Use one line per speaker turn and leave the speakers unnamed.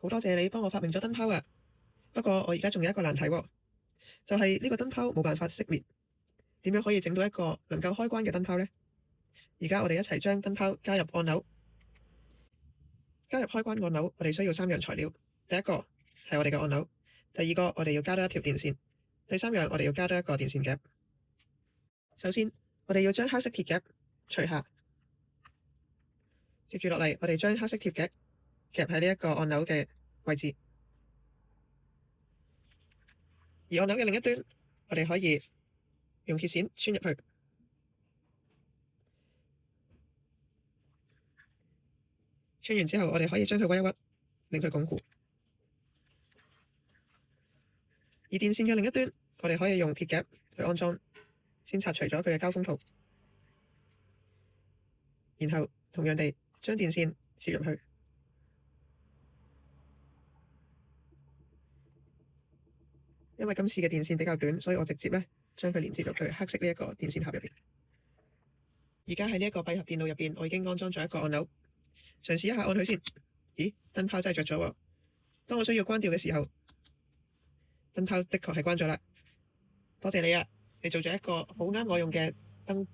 好多謝你幫我發明咗燈泡啊！不過我而家仲有一個難題喎，就係呢個燈泡冇辦法熄滅，點樣可以整到一個能夠開關嘅燈泡呢？而家我哋一齊將燈泡加入按鈕，加入開關按鈕，我哋需要3樣材料。第一個係我哋嘅按鈕，第二個我哋要加多一條電線，第三樣我哋要加多一個電線夾。首先，我哋要將黑色鐵夾除下，接住落嚟，我哋將黑色鐵夾夾喺呢一個按鈕嘅位置，而按鈕嘅另一端，我哋可以用鐵線穿入去，穿完之後，我哋可以將佢屈一屈，令佢鞏固。而電線嘅另一端，我哋可以用鐵夾去安裝，先拆除咗佢嘅交鋒套，然後同樣地將電線攝入去。因為今次嘅電線比較短，所以我直接將佢連接入去黑色呢一個電線盒入邊。而家喺呢一個閉合電路入邊，我已經安裝咗一個按鈕，嘗試一下按佢先。咦，燈泡真係着咗喎！當我需要關掉嘅時候，燈泡的確係關咗啦。多謝你啊，你做咗一個好啱我用嘅燈